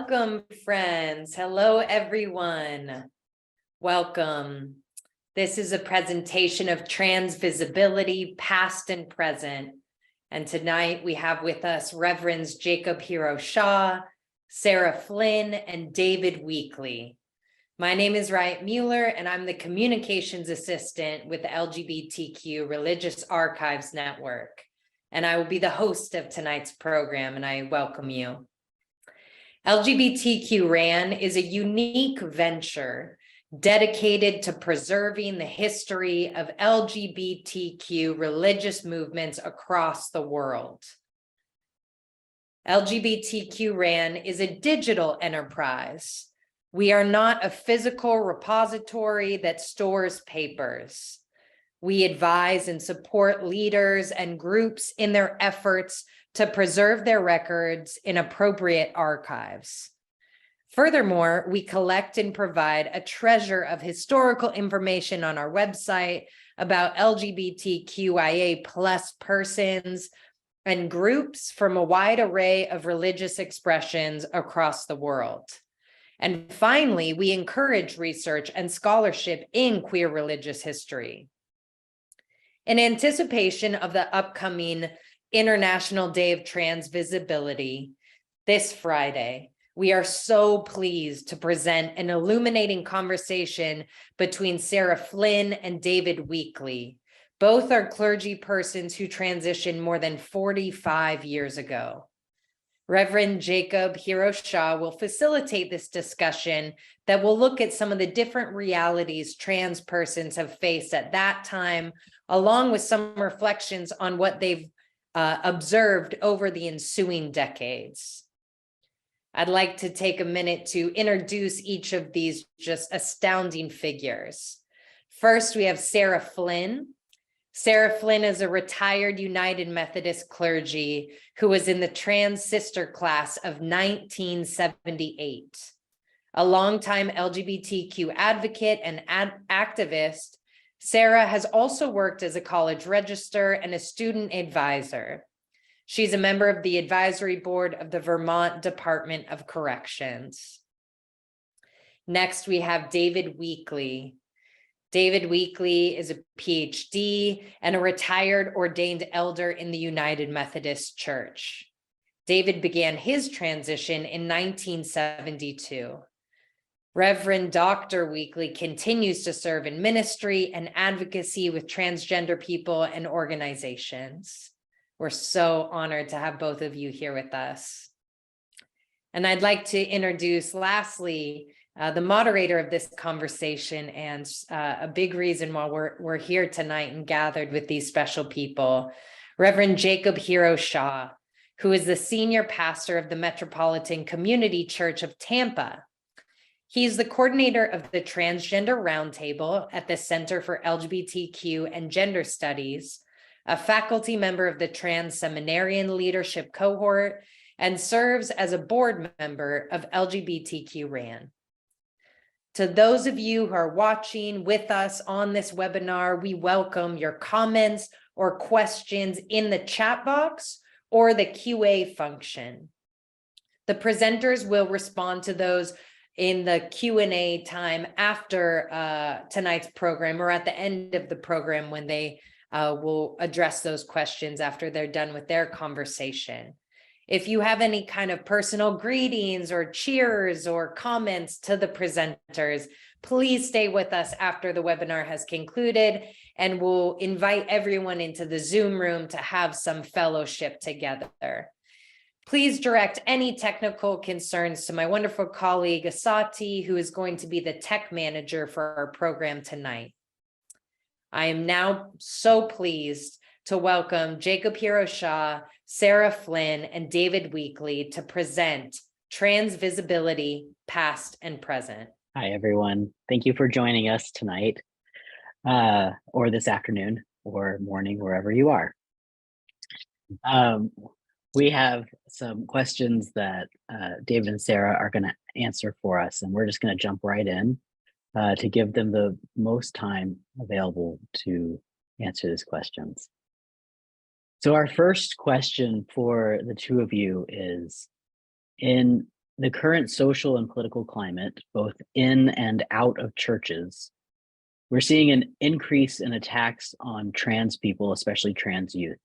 Welcome, friends. Hello, everyone. Welcome. This is a presentation of trans visibility, past and present. And tonight we have with us Reverends Jacob Hero Shaw, Sarah Flynn, and David Weekly. My name is Riot Mueller, and I'm the Communications Assistant with the LGBTQ Religious Archives Network. And I will be the host of tonight's program, and I welcome you. LGBTQ RAN is a unique venture dedicated to preserving the history of LGBTQ religious movements across the world. LGBTQ RAN is a digital enterprise. We are not a physical repository that stores papers. We advise and support leaders and groups in their efforts to preserve their records in appropriate archives. Furthermore, we collect and provide a treasure of historical information on our website about LGBTQIA+ persons and groups from a wide array of religious expressions across the world. And finally, we encourage research and scholarship in queer religious history. In anticipation of the upcoming International Day of Trans Visibility, this Friday, we are so pleased to present an illuminating conversation between Sarah Flynn and David Weekly. Both are clergy persons who transitioned more than 45 years ago. Reverend Jacob Hero Shaw will facilitate this discussion that will look at some of the different realities trans persons have faced at that time, along with some reflections on what they've observed over the ensuing decades. I'd like to take a minute to introduce each of these just astounding figures. First, we have Sarah Flynn. Sarah Flynn is a retired United Methodist clergy who was in the Trans Sister class of 1978. A longtime LGBTQ advocate and activist, Sarah has also worked as a college registrar and a student advisor. She's a member of the advisory board of the Vermont Department of Corrections. Next, we have David Weekly. David Weekly is a PhD and a retired ordained elder in the United Methodist Church. David began his transition in 1972. Reverend Dr. Weekly continues to serve in ministry and advocacy with transgender people and organizations. We're so honored to have both of you here with us. And I'd like to introduce, lastly, the moderator of this conversation and a big reason why we're here tonight and gathered with these special people, Reverend Jacob Hero Shaw, who is the senior pastor of the Metropolitan Community Church of Tampa. He's the coordinator of the Transgender Roundtable at the Center for LGBTQ and Gender Studies, a faculty member of the Trans Seminarian Leadership Cohort, and serves as a board member of LGBTQ RAN. To those of you who are watching with us on this webinar, we welcome your comments or questions in the chat box or the QA function. The presenters will respond to those in the Q&A time after tonight's program or at the end of the program when they will address those questions after they're done with their conversation. If you have any kind of personal greetings or cheers or comments to the presenters, please stay with us after the webinar has concluded, and we'll invite everyone into the Zoom room to have some fellowship together. Please direct any technical concerns to my wonderful colleague, Asati, who is going to be the tech manager for our program tonight. I am now so pleased to welcome Jacob Hero Shaw, Sarah Flynn, and David Weekly to present Trans Visibility, Past and Present. Hi, everyone. Thank you for joining us tonight, or this afternoon, or morning, wherever you are. We have some questions that David and Sarah are going to answer for us, and we're just going to jump right in to give them the most time available to answer these questions. So our first question for the two of you is, in the current social and political climate, both in and out of churches, we're seeing an increase in attacks on trans people, especially trans youth.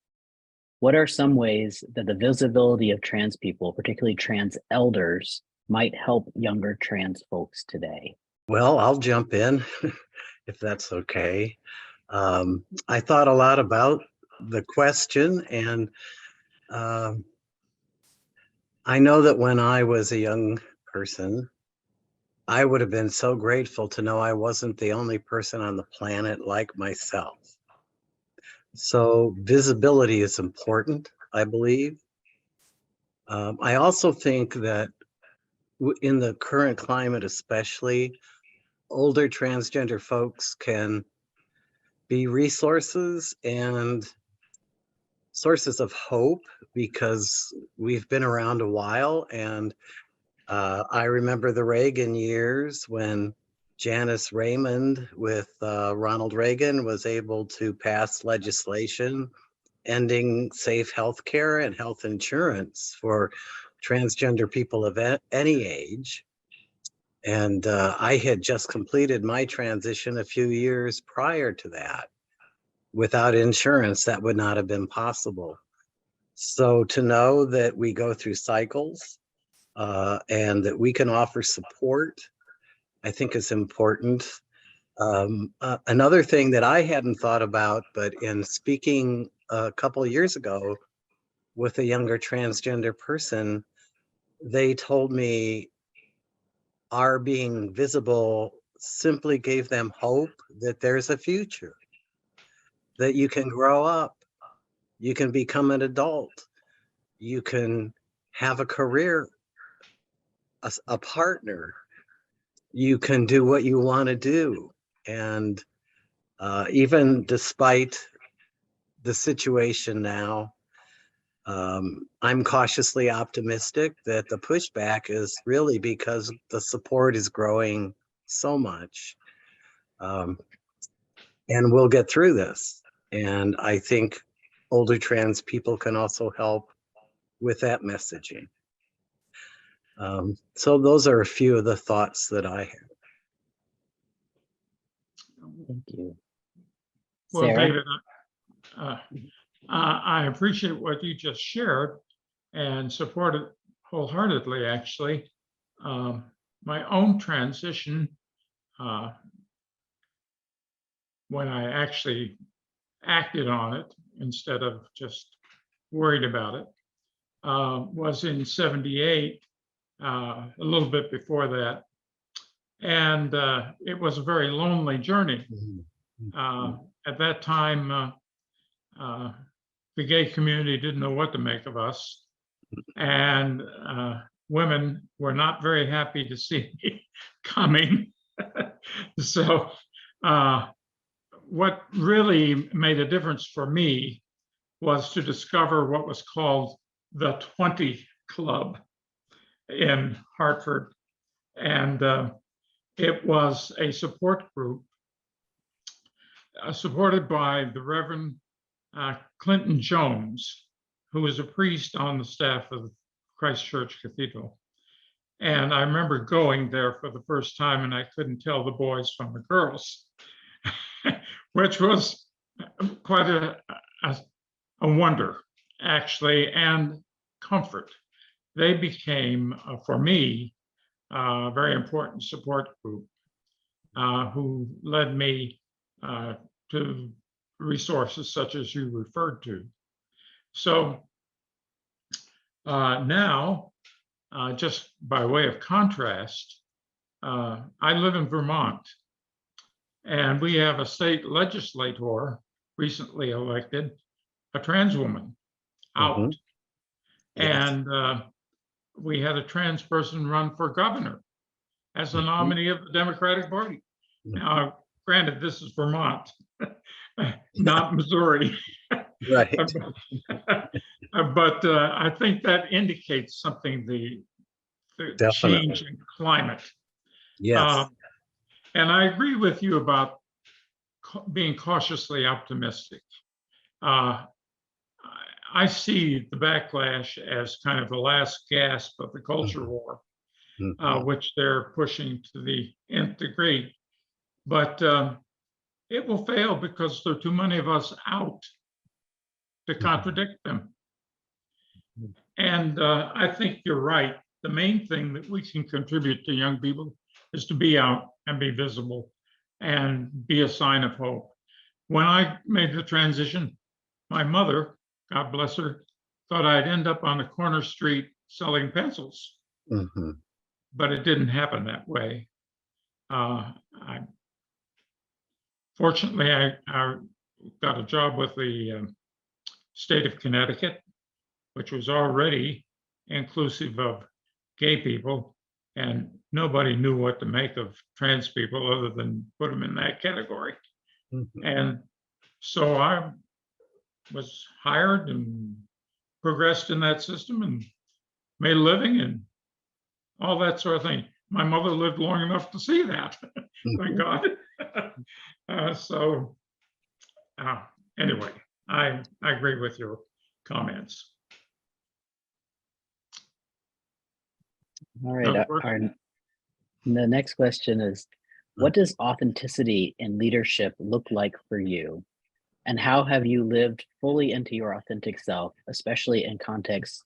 What are some ways that the visibility of trans people, particularly trans elders, might help younger trans folks today? Well, I'll jump in if that's okay. I thought a lot about the question, and I know that when I was a young person, I would have been so grateful to know I wasn't the only person on the planet like myself. So visibility is important, I believe. I also think that in the current climate, especially, older transgender folks can be resources and sources of hope because we've been around a while. And I remember the Reagan years when Janice Raymond with Ronald Reagan was able to pass legislation ending safe health care and health insurance for transgender people of any age. And I had just completed my transition a few years prior to that. Without insurance, that would not have been possible. So to know that we go through cycles and that we can offer support, I think is important. Another thing that I hadn't thought about, but in speaking a couple of years ago with a younger transgender person, they told me our being visible simply gave them hope that there's a future, that you can grow up, you can become an adult, you can have a career, a partner, you can do what you want to do. And even despite the situation now, I'm cautiously optimistic that the pushback is really because the support is growing so much. And we'll get through this. And I think older trans people can also help with that messaging. So those are a few of the thoughts that I have. Thank you. Well, Sarah? David, I appreciate what you just shared and support it wholeheartedly, actually. My own transition, when I actually acted on it instead of just worried about it, was in '78, a little bit before that. And it was a very lonely journey. At that time, the gay community didn't know what to make of us. And women were not very happy to see me coming. So what really made a difference for me was to discover what was called the 20 Club in Hartford. And it was a support group supported by the Reverend Clinton Jones, who was a priest on the staff of Christ Church Cathedral. And I remember going there for the first time, and I couldn't tell the boys from the girls, which was quite a wonder, actually, and comfort. They became, for me, a very important support group who led me to resources such as you referred to. So now, just by way of contrast, I live in Vermont, and we have a state legislator recently elected, a trans woman, out. Yes. And we had a trans person run for governor as a nominee of the Democratic Party. Now, granted, this is Vermont, not Missouri. Right. But I think that indicates something, the change in climate. Yes. And I agree with you about being cautiously optimistic. I see the backlash as kind of the last gasp of the culture war. Mhm. which they're pushing to the nth degree. But it will fail because there are too many of us out to contradict them. And I think you're right. The main thing that we can contribute to young people is to be out and be visible and be a sign of hope. When I made the transition, my mother, God bless her, thought I'd end up on a corner street selling pencils, Mhm. but it didn't happen that way. I Fortunately, I got a job with the state of Connecticut, which was already inclusive of gay people, and nobody knew what to make of trans people other than put them in that category. Mhm. And so I was hired and progressed in that system and made a living and all that sort of thing. My mother lived long enough to see that, thank God. So anyway, I agree with your comments. All right. Another question? The next question is, what does authenticity in leadership look like for you? And how have you lived fully into your authentic self, especially in contexts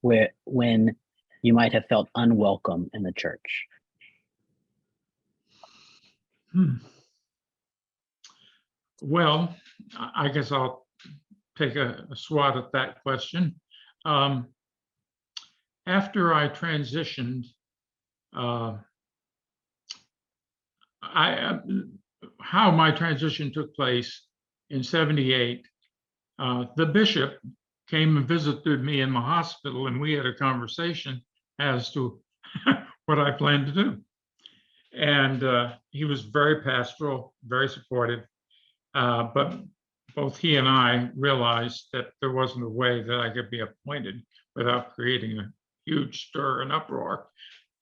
when you might have felt unwelcome in the church? Well, I guess I'll take a swat at that question. After I transitioned, how my transition took place in '78, the bishop came and visited me in my hospital, and we had a conversation as to what I planned to do. And he was very pastoral, very supportive, but both he and I realized that there wasn't a way that I could be appointed without creating a huge stir and uproar.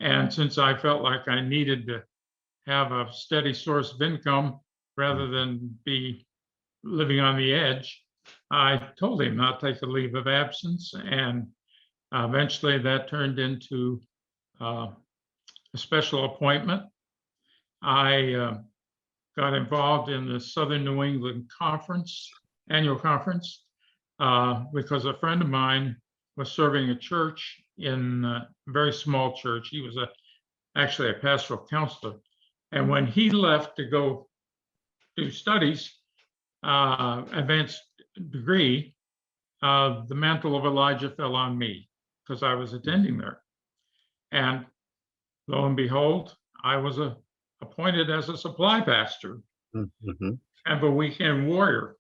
And since I felt like I needed to have a steady source of income rather than be living on the edge, I told him not to take a leave of absence. And eventually that turned into a special appointment. I got involved in the Southern New England Conference, annual conference, because a friend of mine was serving a church in a very small church. He was actually a pastoral counselor. And when he left to go do studies, advanced degree, the mantle of Elijah fell on me because I was attending there. And lo and behold, I was appointed as a supply pastor Mhm. and a weekend warrior.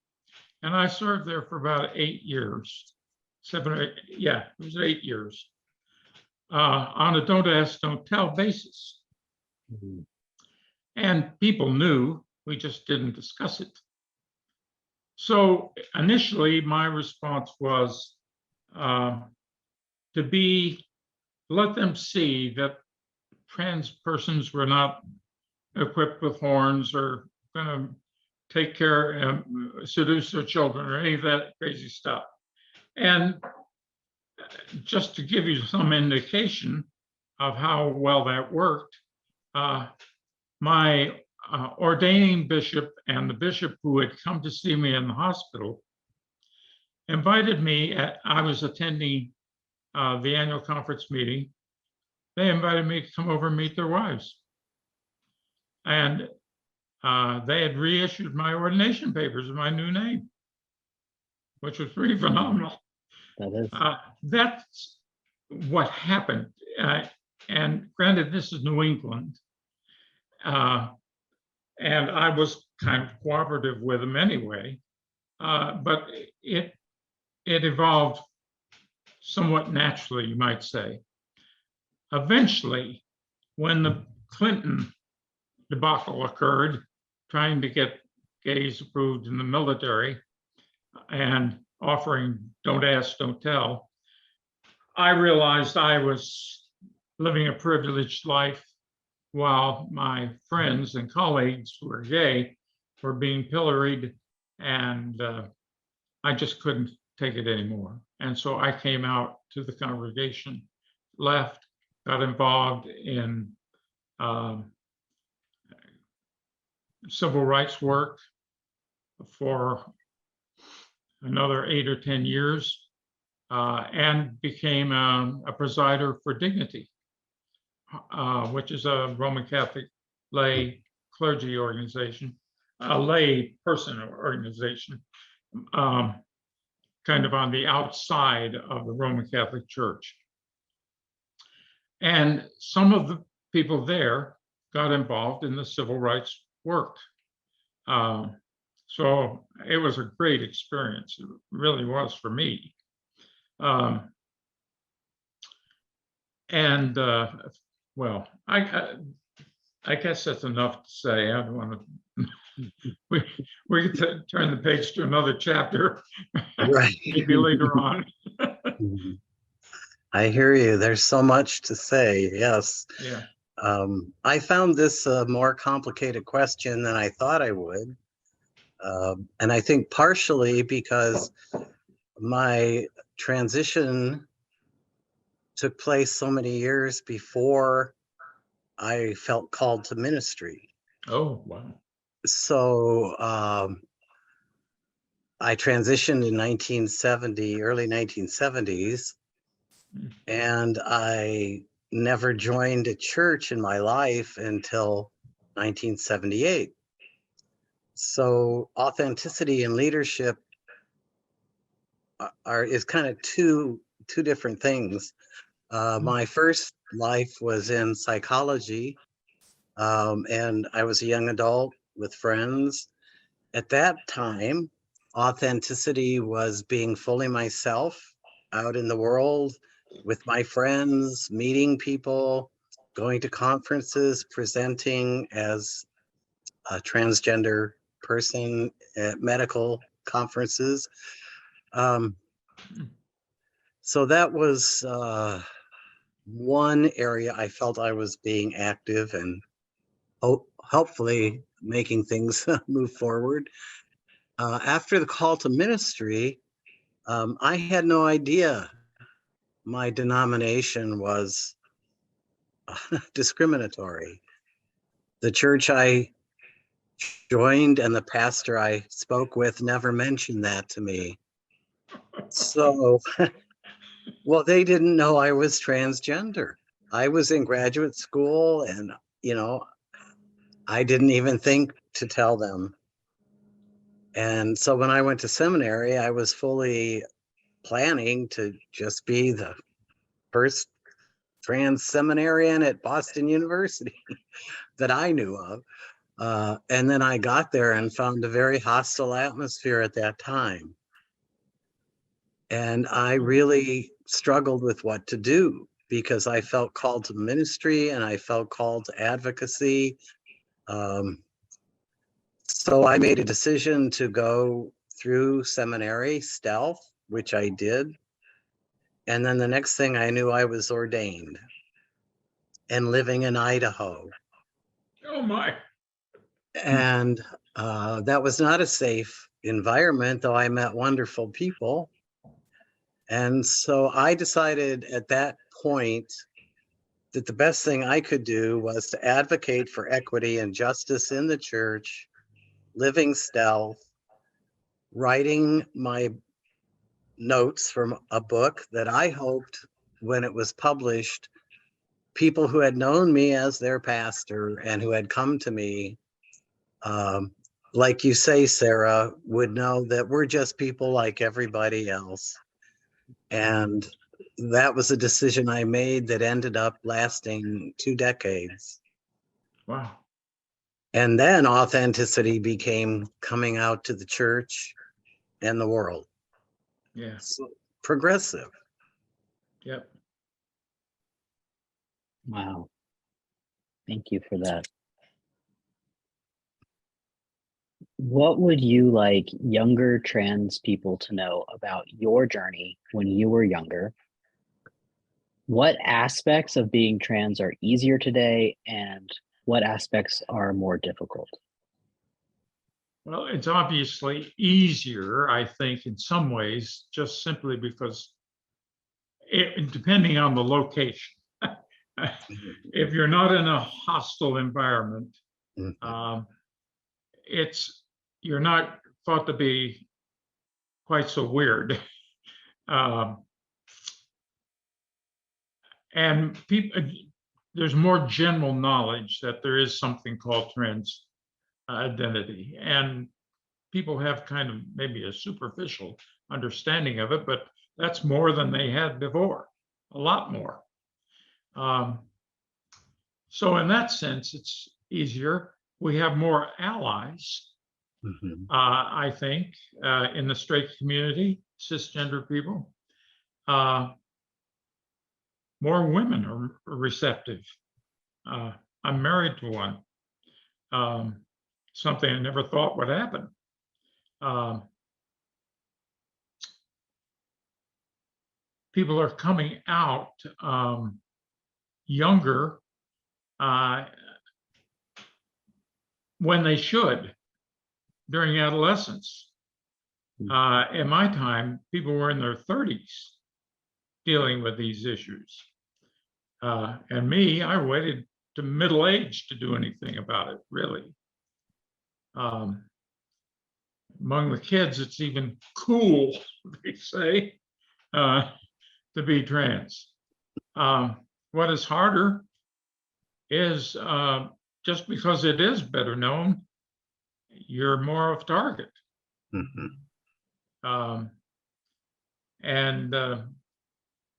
And I served there for about 8 years, 7 or 8, yeah, it was 8 years, on a don't ask, don't tell basis. Mhm. And people knew, we just didn't discuss it. So initially, my response was to let them see that trans persons were not equipped with horns or going to take care, seduce their children or any of that crazy stuff. And just to give you some indication of how well that worked, my ordaining bishop and the bishop who had come to see me in the hospital invited me. I was attending the annual conference meeting. They invited me to come over and meet their wives. And they had reissued my ordination papers in my new name, which was pretty phenomenal. That is. That's what happened. And granted, this is New England. And I was kind of cooperative with them anyway. But it evolved somewhat naturally, you might say. Eventually, when the Clinton debacle occurred, trying to get gays approved in the military and offering don't ask, don't tell, I realized I was living a privileged life while my friends and colleagues who were gay were being pilloried, and I just couldn't take it anymore. And so I came out to the congregation, left, got involved in um, civil rights work for another 8 or 10 years, and became a presider for Dignity, which is a Roman Catholic lay clergy organization, a lay person organization, kind of on the outside of the Roman Catholic Church. And some of the people there got involved in the civil rights work. So it was a great experience. It really was for me. Well, I guess that's enough to say. I don't want to. We could turn the page to another chapter, Right. maybe later on. Mhm. I hear you. There's so much to say. Yes. Yeah. I found this a more complicated question than I thought I would. And I think partially because my transition took place so many years before I felt called to ministry. Oh, wow. So I transitioned in 1970, early 1970s, and I never joined a church in my life until 1978. So authenticity and leadership is kind of two different things. My first life was in psychology, and I was a young adult with friends. At that time, authenticity was being fully myself out in the world with my friends, meeting people, going to conferences, presenting as a transgender person at medical conferences. So that was one area I felt I was being active and hopefully making things move forward. After the call to ministry, I had no idea my denomination was discriminatory. The church I joined and the pastor I spoke with never mentioned that to me. So, well, they didn't know I was transgender. I was in graduate school and, you know, I didn't even think to tell them. And so when I went to seminary, I was fully planning to just be the first trans seminarian at Boston University that I knew of. And then I got there and found a very hostile atmosphere at that time. And I really struggled with what to do because I felt called to ministry and I felt called to advocacy. So I made a decision to go through seminary stealth, which I did. And then the next thing I knew, I was ordained and living in Idaho. Oh, my. And that was not a safe environment, though I met wonderful people. And so I decided at that point that the best thing I could do was to advocate for equity and justice in the church, living stealth, writing my notes from a book that I hoped when it was published, people who had known me as their pastor and who had come to me, like you say, Sarah, would know that we're just people like everybody else. And that was a decision I made that ended up lasting 2 decades. Wow. And then authenticity became coming out to the church and the world. Yeah. So progressive. Yep. Wow. Thank you for that. What would you like younger trans people to know about your journey when you were younger? What aspects of being trans are easier today and what aspects are more difficult? Well, it's obviously easier, I think, in some ways, just simply because depending on the location. if you're not in a hostile environment, Mhm. you're not thought to be quite so weird. Um, and people, there's more general knowledge that there is something called trans identity, and people have kind of maybe a superficial understanding of it, but that's more than they had before, a lot more. So in that sense, it's easier. We have more allies, Mhm. I think, in the straight community, cisgender people. More women are receptive. I'm married to one. Something I never thought would happen. People are coming out younger when they should during adolescence. In my time, people were in their 30s dealing with these issues. And me, I waited to middle age to do anything about it, really. Among the kids, it's even cool, they say, to be trans. What is harder is just because it is better known, you're more of a target. Mhm. And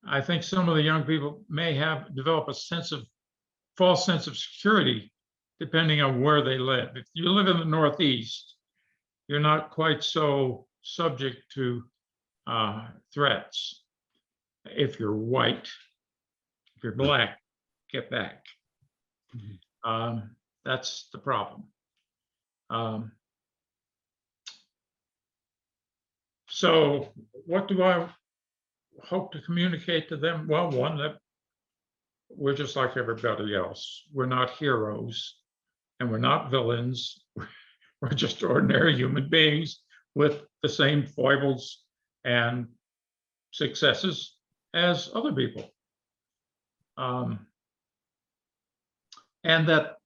I think some of the young people may have developed a false sense of security depending on where they live. If you live in the Northeast, you're not quite so subject to threats. If you're white, if you're black, get back. That's the problem. So what do I hope to communicate to them? Well, one, that we're just like everybody else. We're not heroes and we're not villains. We're just ordinary human beings with the same foibles and successes as other people. And that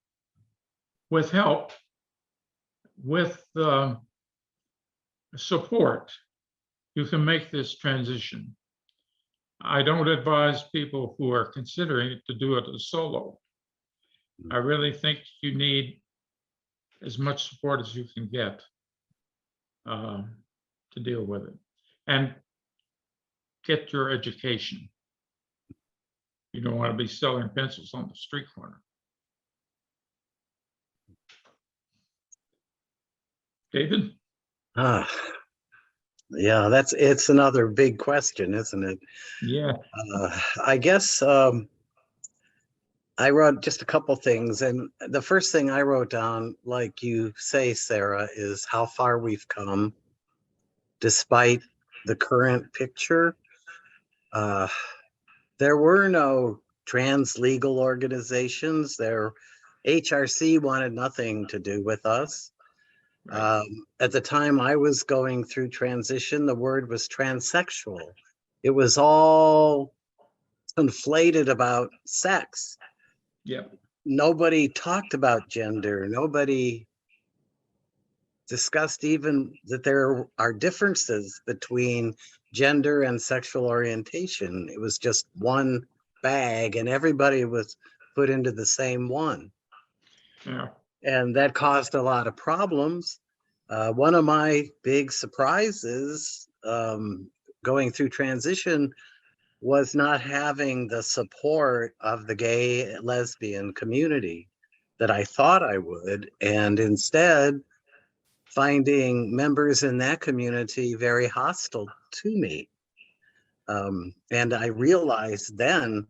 with help, with support, you can make this transition. I don't advise people who are considering it to do it as solo. I really think you need as much support as you can get to deal with it. And get your education. You don't want to be selling pencils on the street corner. David? Ah, yeah, it's another big question, isn't it? Yeah. I guess I wrote just a couple things, and the first thing I wrote down, like you say, Sarah, is how far we've come despite the current picture. There were no trans legal organizations. HRC wanted nothing to do with us. Right. At the time I was going through transition, the word was transsexual. It was all conflated about sex. Yep. Nobody talked about gender. Nobody discussed even that there are differences between gender and sexual orientation. It was just one bag and everybody was put into the same one. Yeah. And that caused a lot of problems. One of my big surprises going through transition was not having the support of the gay lesbian community that I thought I would, and instead finding members in that community very hostile to me. And I realized then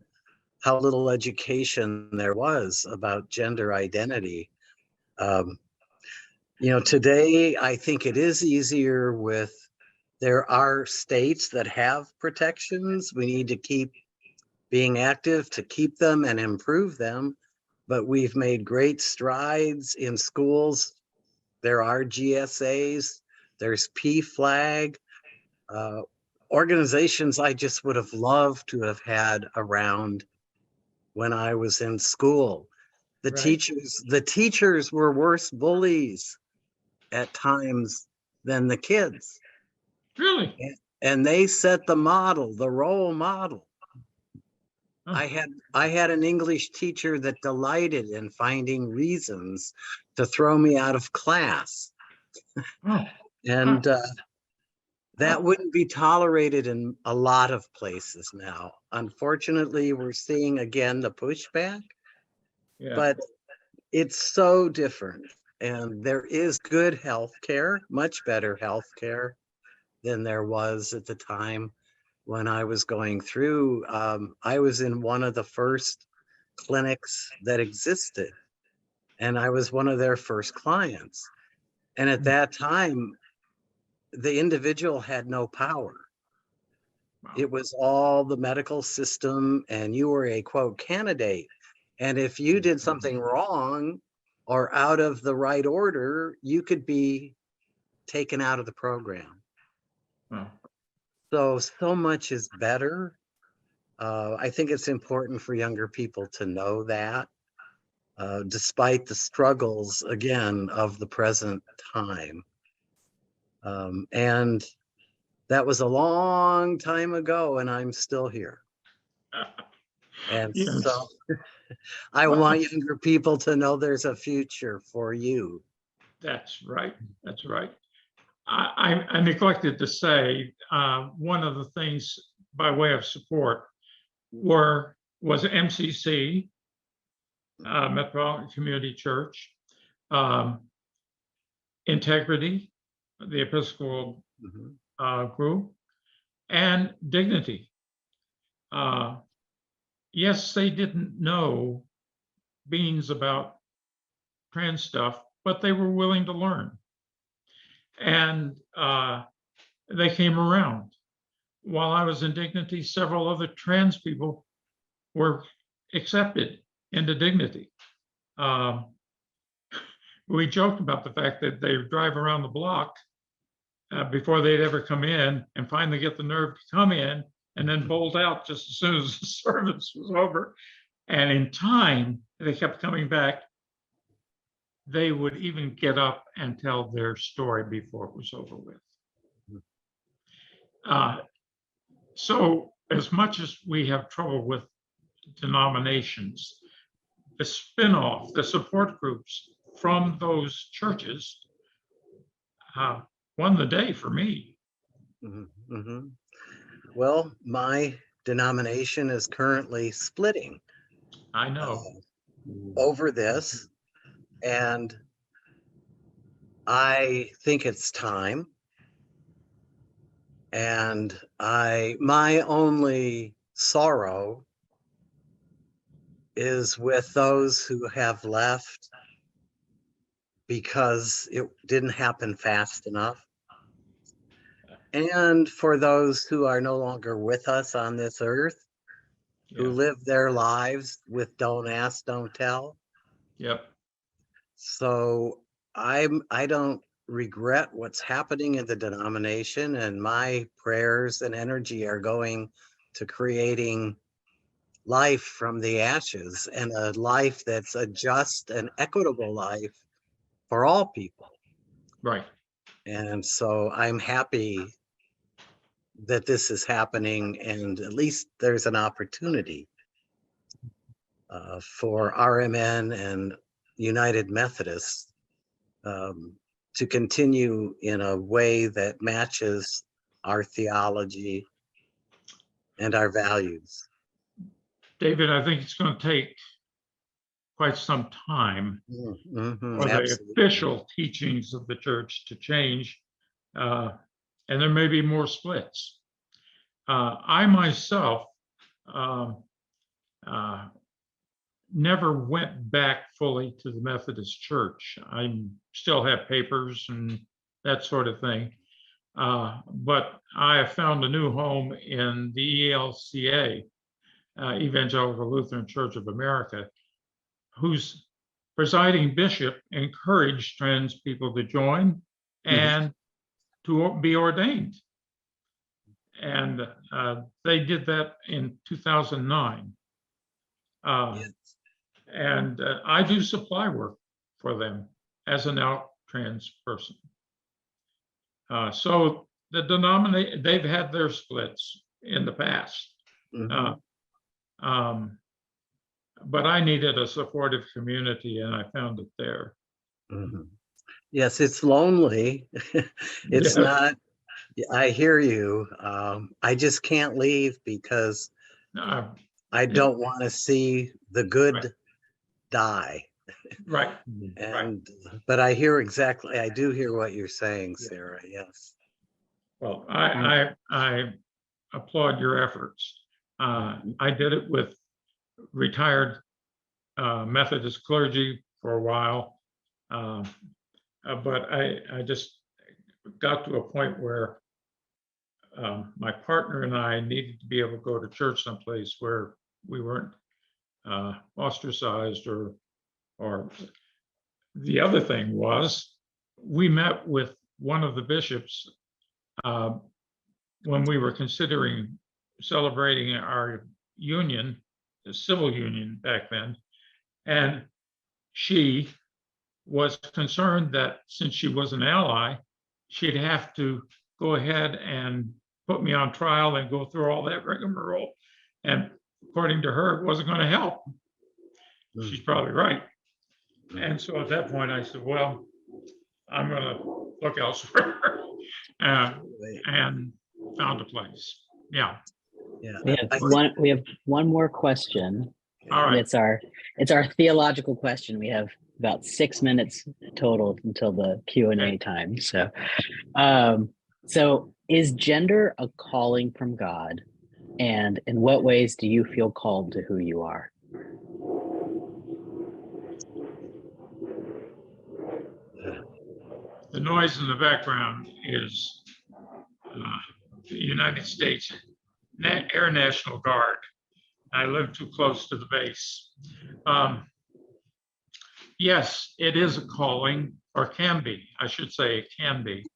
how little education there was about gender identity. Today I think it is easier there are states that have protections. We need to keep being active to keep them and improve them. But we've made great strides in schools. There are GSAs, there's PFLAG, organizations I just would have loved to have had around when I was in school. The Right. teachers were worse bullies at times than the kids. Really? And they set the model, the role model. Oh. I had an English teacher that delighted in finding reasons to throw me out of class. Oh. And that Oh. wouldn't be tolerated in a lot of places now. Unfortunately, we're seeing again the pushback, Yeah. but it's so different. And there is good health care, much better health care than there was at the time when I was going through. I was in one of the first clinics that existed, and I was one of their first clients. And at that time, the individual had no power. Wow. It was all the medical system, and you were a quote candidate. And if you did something wrong or out of the right order, you could be taken out of the program. Wow. So much is better. I think it's important for younger people to know that, despite the struggles, again, of the present time. And that was a long time ago, and I'm still here. And Yes. so I Well, want younger people to know there's a future for you. that's right. That's right. I neglected to say, one of the things by way of support was MCC, Metropolitan Community Church, um, Integrity, the Episcopal Mhm. group, and Dignity. Yes, they didn't know beans about trans stuff, but they were willing to learn. And they came around. While I was in Dignity, several other trans people were accepted into Dignity. We joked about the fact that they drive around the block before they'd ever come in, and finally get the nerve to come in and then bolt out just as soon as the service was over. And in time, they kept coming back. They would even get up and tell their story before it was over with. So as much as we have trouble with denominations, the spin-off, the support groups from those churches won the day for me. Mhm. Well, my denomination is currently splitting I know. over this, and I think it's time. And my only sorrow is with those who have left because it didn't happen fast enough. And for those who are no longer with us on this earth, who Yeah. live their lives with don't ask, don't tell. Yep. So I don't regret what's happening in the denomination, and my prayers and energy are going to creating life from the ashes, and a life that's a just and equitable life for all people. Right. And so I'm happy that this is happening, and at least there's an opportunity for RMN and United Methodists to continue in a way that matches our theology and our values. David, I think it's going to take quite some time Mhm, for the absolutely. official teachings of the church to change, and there may be more splits. I myself never went back fully to the Methodist Church. I still have papers and that sort of thing. But I have found a new home in the ELCA, Evangelical Lutheran Church of America, whose presiding bishop encouraged trans people to join and to be ordained. And they did that in 2009. Yes. And I do supply work for them as an out trans person. So the denomination, they've had their splits in the past. Mhm. But I needed a supportive community and I found it there. Mhm. Yes, it's lonely. It's Yes. not, I hear you. I just can't leave because Uh, I yeah, don't want to see the right, good die. right. And, but I hear exactly, I do hear what you're saying, Yeah. Sarah. Yes. Well, I applaud your efforts. I did it with retired Methodist clergy for a while. But I just got to a point where my partner and I needed to be able to go to church someplace where we weren't ostracized or the other thing was we met with one of the bishops when we were considering celebrating our union, the civil union back then, and she was concerned that since she was an ally, she'd have to go ahead and put me on trial and go through all that rigmarole. And according to her, it wasn't going to help. She's probably right. And so at that point, I said, well, I'm going to look elsewhere and found a place. Yeah. Yeah. We have one more question. All And right. it's our theological question. We have about 6 minutes total until the Q&A Okay. time. So is gender a calling from God? And in what ways do you feel called to who you are? The noise in the background is the United States Air National Guard. I live too close to the base. Yes, it is a calling, or can be. I should say it can be.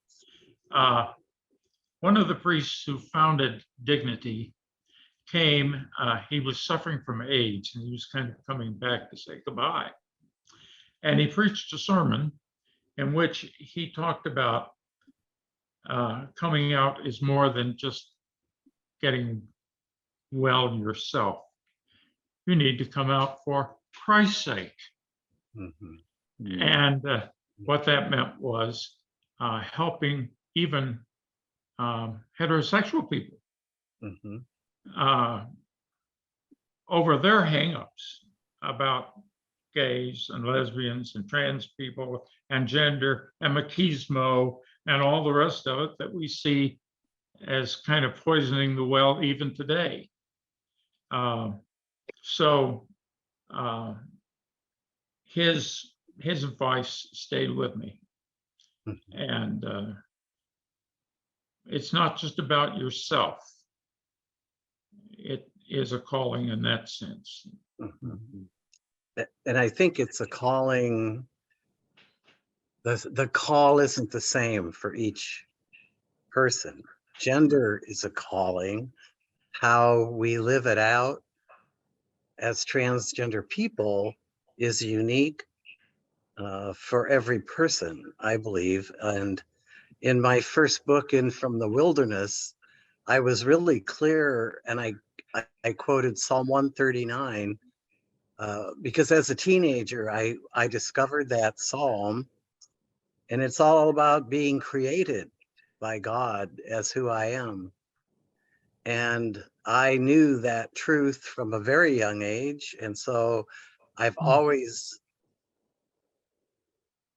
One of the priests who founded Dignity came, he was suffering from AIDS and he was kind of coming back to say goodbye. And he preached a sermon in which he talked about coming out is more than just getting well yourself. You need to come out for Christ's sake. Mhm. And what that meant was helping even heterosexual people Mhm. over their hangups about gays and lesbians and trans people and gender and machismo and all the rest of it that we see as kind of poisoning the well even today. So his advice stayed with me. And it's not just about yourself. It is a calling in that sense. Mhm. And I think it's a calling. The call isn't the same for each person. Gender is a calling. How we live it out as transgender people is unique for every person, I believe. And in my first book, In From the Wilderness, I was really clear, and I quoted Psalm 139 because as a teenager, I discovered that psalm, and it's all about being created by God as who I am. And I knew that truth from a very young age. And so I've always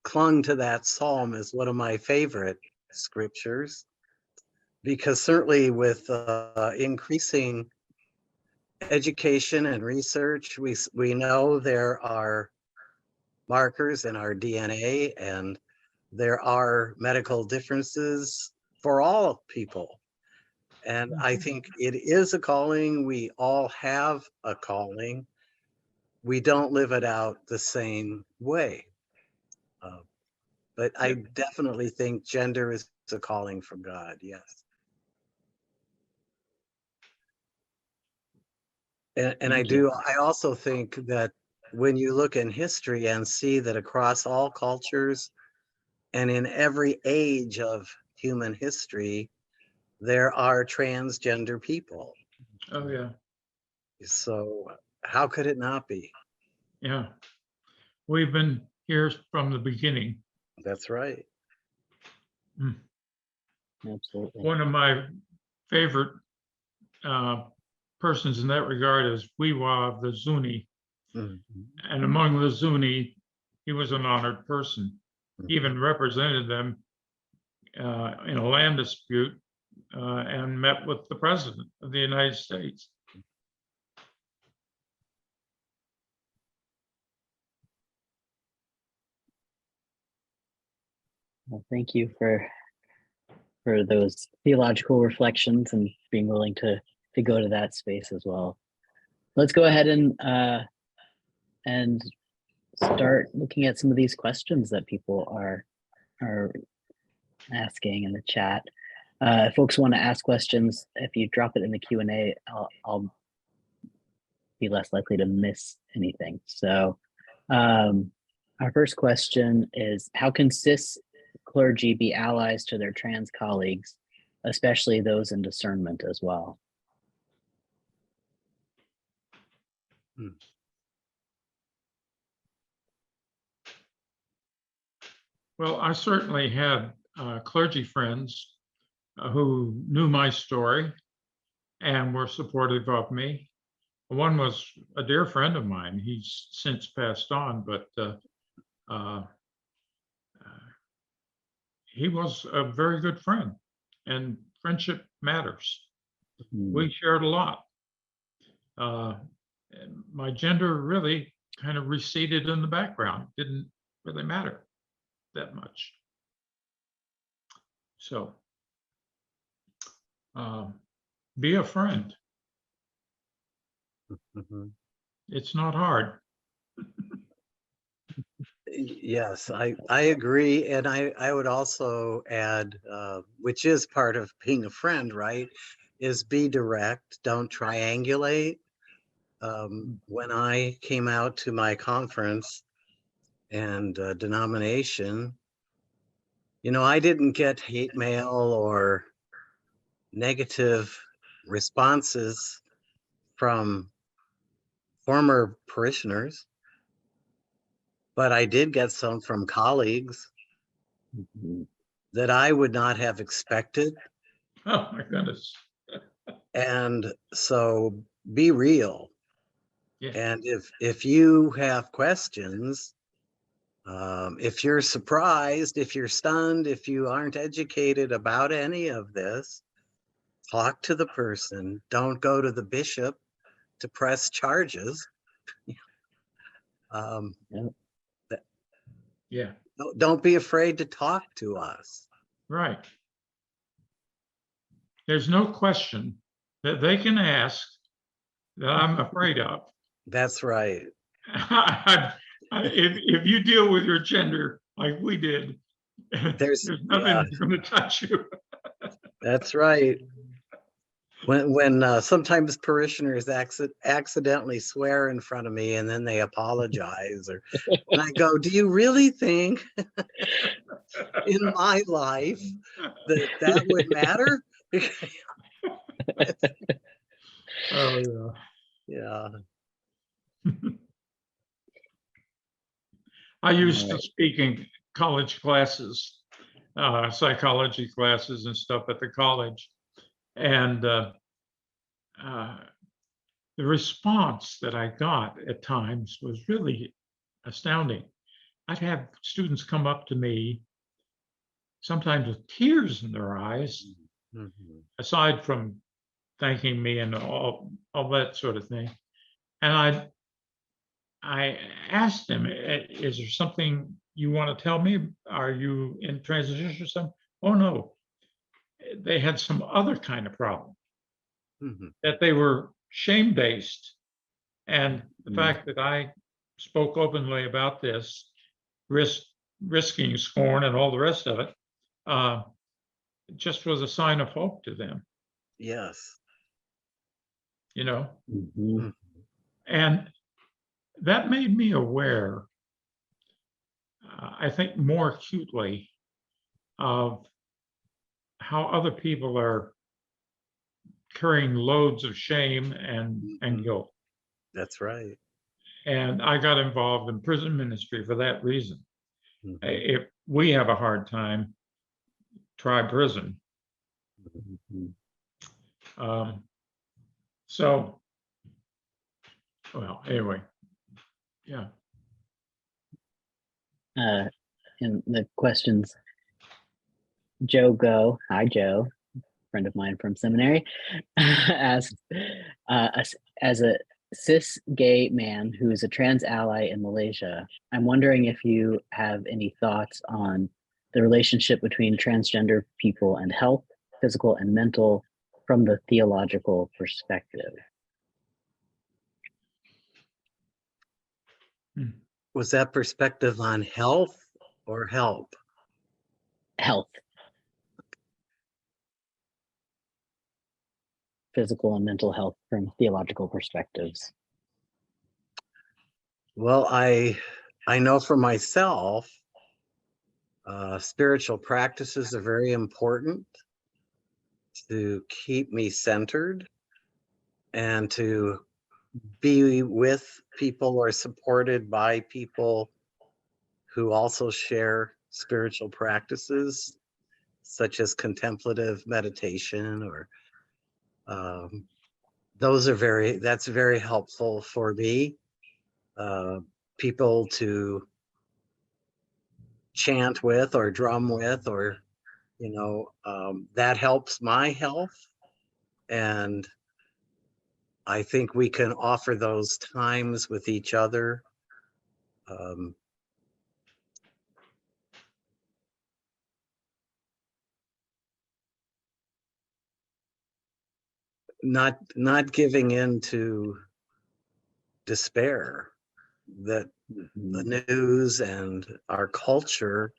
clung to that psalm as one of my favorite scriptures, because certainly with increasing education and research, we know there are markers in our DNA and there are medical differences for all people. And I think it is a calling. We all have a calling. We don't live it out the same way. But I definitely think gender is a calling from God. Yes. And I Thank you. I also think that when you look in history and see that across all cultures and in every age of human history, there are transgender people. Oh, yeah, So how could it not be? yeah. We've been here from the beginning. That's right. Absolutely. One of my favorite persons in that regard is Wiwa of the Zuni. Mhm. And among the Zuni, he was an honored person. He even represented them in a land dispute and met with the president of the United States. Well, thank you for those theological reflections and being willing to go to that space as well. Let's go ahead and start looking at some of these questions that people are asking in the chat. If folks want to ask questions, if you drop it in the Q&A, I'll be less likely to miss anything. So our first question is, how can cis clergy be allies to their trans colleagues, especially those in discernment as well? Well, I certainly had clergy friends who knew my story and were supportive of me. One was a dear friend of mine. He's since passed on, but he was a very good friend, and friendship matters. We shared a lot. And my gender really kind of receded in the background, didn't really matter that much. So be a friend. Mhm. It's not hard. Yes, I agree. And I would also add, which is part of being a friend, right? Is be direct, don't triangulate. When I came out to my conference and denomination, I didn't get hate mail or negative responses from former parishioners, but I did get some from colleagues that I would not have expected. Oh my goodness. And so be real. Yeah. And if you have questions, if you're surprised, if you're stunned, if you aren't educated about any of this, talk to the person. Don't go to the bishop to press charges. Yeah. Don't be afraid to talk to us. Right. There's no question that they can ask that I'm afraid of. That's right. If you deal with your gender like we did, there's nothing yeah, that's going to touch you. that's right. When sometimes parishioners accidentally swear in front of me and then they apologize, and I go, do you really think in my life that would matter? Oh Yeah. I used to speak in college classes, psychology classes and stuff at the college, and the response that I got at times was really astounding. I'd have students come up to me, sometimes with tears in their eyes, aside from thanking me and all that sort of thing. And I asked them, is there something you want to tell me? Are you in transition or something? Oh, no. They had some other kind of problem, that they were shame-based. And the fact that I spoke openly about this, risking scorn and all the rest of it, just was a sign of hope to them. Yes. You know? And that made me aware, I think more acutely, of how other people are carrying loads of shame and Mhm. guilt. That's right. And I got involved in prison ministry for that reason. Mhm. If we have a hard time, try prison. Mhm. Um, so, well, anyway, yeah. In the questions, Joe Go, hi Joe, friend of mine from seminary, asked, as a cis gay man who is a trans ally in Malaysia, I'm wondering if you have any thoughts on the relationship between transgender people and health, physical and mental, from the theological perspective. Was that perspective on health or help? Health, physical and mental health from theological perspectives. Well, I know for myself, spiritual practices are very important to keep me centered and to be with people or supported by people who also share spiritual practices such as contemplative meditation or that's very helpful for me. People to chant with or drum with, or that helps my health, and I think we can offer those times with each other. um, not giving in to despair that the news and our culture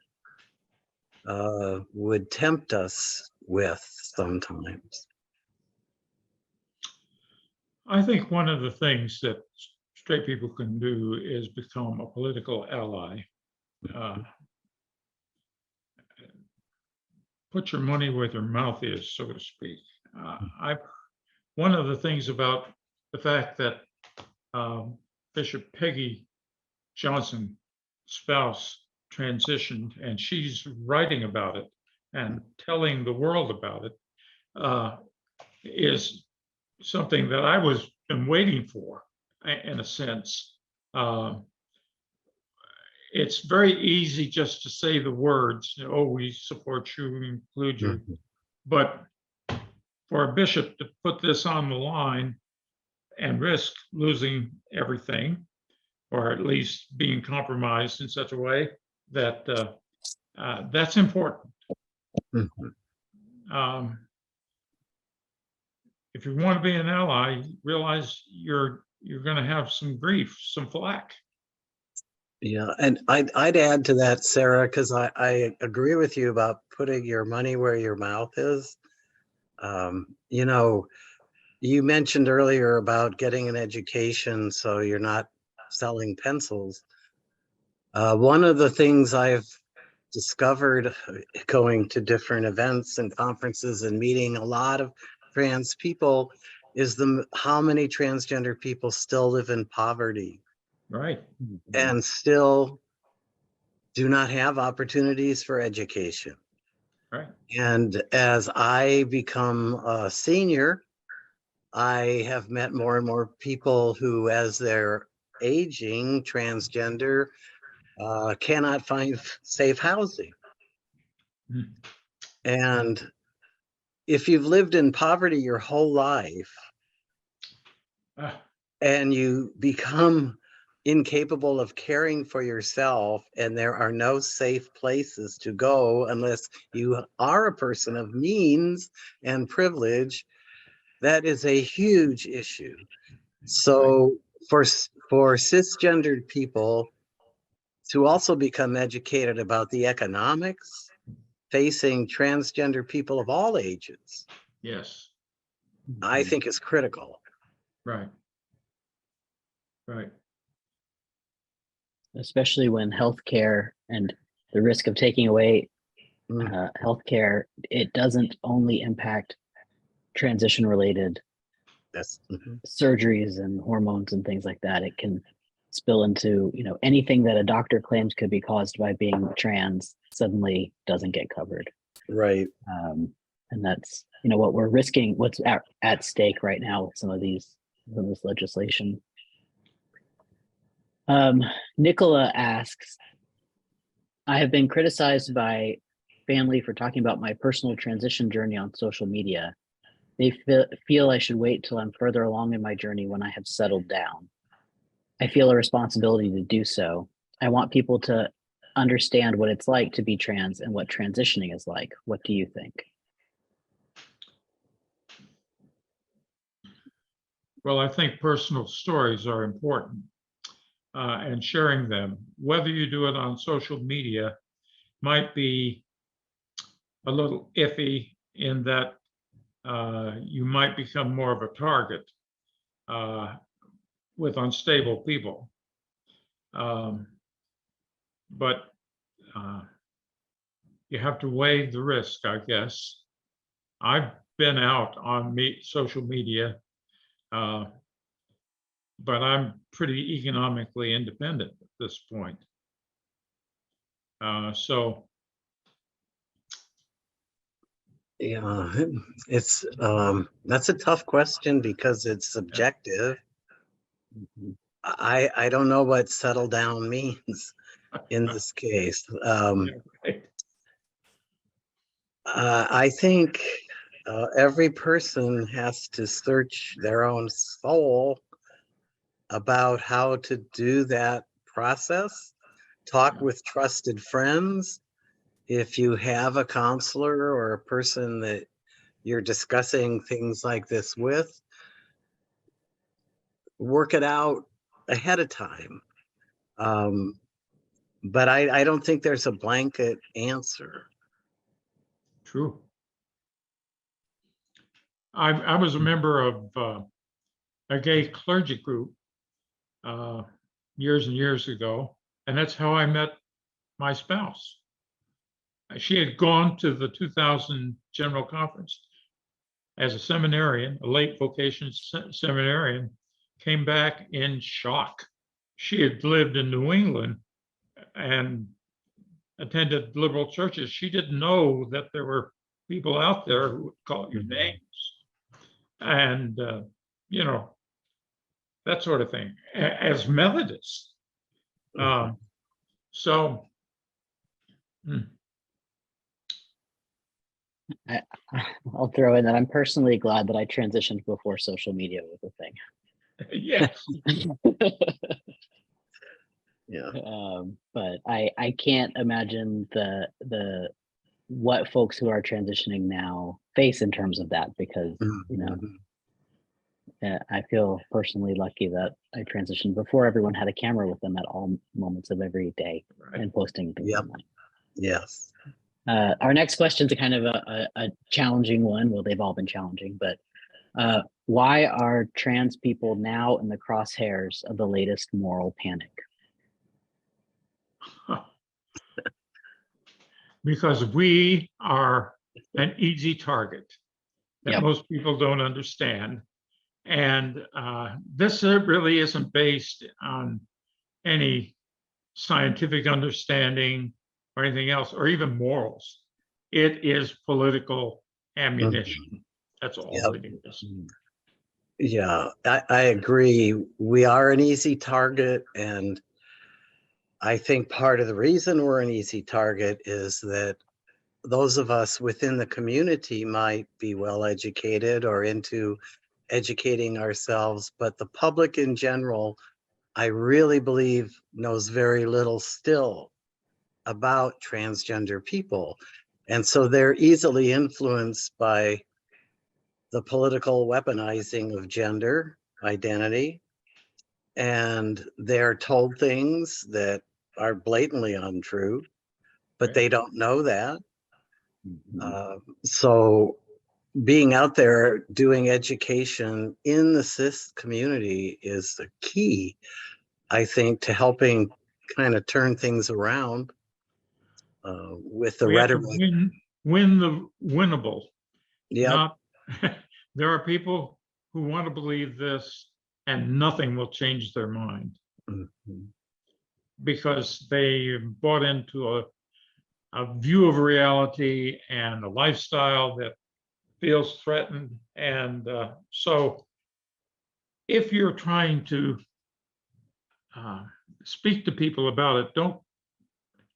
would tempt us with sometimes. I think one of the things that straight people can do is become a political ally. Uh, put your money where your mouth is, so to speak. One of the things about the fact that Bishop Peggy Johnson spouse transitioned, and she's writing about it and telling the world about it, is something that I was been waiting for, in a sense. It's very easy just to say the words, "Oh, we support you, we include you," Mhm. but for a bishop to put this on the line and risk losing everything, or at least being compromised in such a way that that's important. Mhm. If you want to be an ally, realize you're going to have some grief, some flack. Yeah, and I'd add to that, Sarah, because I agree with you about putting your money where your mouth is. You mentioned earlier about getting an education so you're not selling pencils. One of the things I've discovered going to different events and conferences and meeting a lot of trans people is how many transgender people still live in poverty Right. and still do not have opportunities for education. Right. And as I become a senior, I have met more and more people who, as they're aging, transgender, cannot find safe housing. Mm. And if you've lived in poverty your whole life Ah, and you become incapable of caring for yourself, and there are no safe places to go unless you are a person of means and privilege, that is a huge issue. So for cisgendered people to also become educated about the economics facing transgender people of all ages, yes. I think is critical. Right. Right. especially when healthcare and the risk of taking away healthcare, it doesn't only impact transition related That's surgeries and hormones and things like that. It can spill into, anything that a doctor claims could be caused by being trans suddenly doesn't get covered. right. And that's, what we're risking, what's at stake right now with some of this legislation. Nicola asks, I have been criticized by family for talking about my personal transition journey on social media. They feel I should wait till I'm further along in my journey when I have settled down. I feel a responsibility to do so. I want people to understand what it's like to be trans and what transitioning is like. What do you think? Well, I think personal stories are important, and sharing them, whether you do it on social media, might be a little iffy in that you might become more of a target with unstable people. But you have to weigh the risk, I guess. I've been out on social media, but I'm pretty economically independent at this point. So Yeah, it's that's a tough question because it's subjective. I don't know what settle down means in this case. I think every person has to search their own soul about how to do that process. Talk with trusted friends. If you have a counselor or a person that you're discussing things like this with, work it out ahead of time. But I don't think there's a blanket answer. true. I was a member of a gay clergy group years and years ago, and that's how I met my spouse. She had gone to the 2000 General Conference as a seminarian, a late vocation seminarian, came back in shock. She had lived in New England and attended liberal churches. She didn't know that there were people out there who would call you names and, that sort of thing, as Methodists. So, I'll throw in that I'm personally glad that I transitioned before social media was a thing. yes. Yeah. But I can't imagine the what folks who are transitioning now face in terms of that, because I feel personally lucky that I transitioned before everyone had a camera with them at all moments of every day and posting things online. Yes. Our next question is a kind of a challenging one. Well, they've all been challenging, but why are trans people now in the crosshairs of the latest moral panic? Because we are an easy target that most people don't understand. And this really isn't based on any scientific understanding or anything else, or even morals. It is political ammunition. That's all it is. Yeah, I agree. We are an easy target. And I think part of the reason we're an easy target is that those of us within the community might be well educated or into educating ourselves, but the public in general, I really believe, knows very little still about transgender people. And so they're easily influenced by the political weaponizing of gender identity. And they're told things that are blatantly untrue, but they don't know that. So being out there doing education in the cis community is the key, I think, to helping kind of turn things around with the We have to rhetoric. win the winnable. Yeah. Not, there are people who want to believe this and nothing will change their mind because they bought into a view of reality and a lifestyle that feels threatened. And so if you're trying to speak to people about it, don't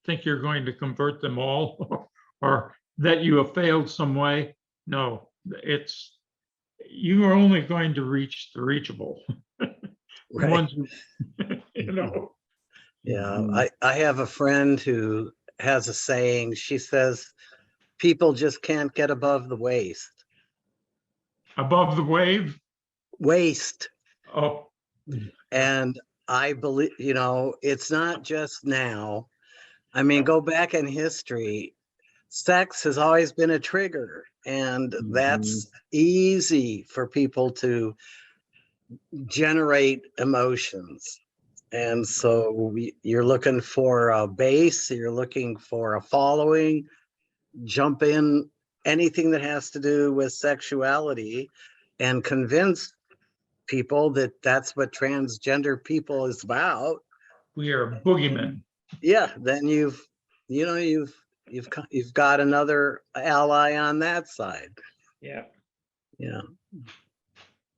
think you're going to convert them all or that you have failed some way. No, it's, you are only going to reach the reachable. The Right. ones who, you know. Yeah. I have a friend who has a saying. She says, people just can't get above the waist. Above the wave. Waist. Oh, And I believe, it's not just now. I mean, go back in history, sex has always been a trigger, and that's easy for people to generate emotions. And so you're looking for a base, you're looking for a following, jump in anything that has to do with sexuality and convince people that that's what transgender people is about. we are boogeymen. Yeah, then you've got another ally on that side. Yeah. Yeah.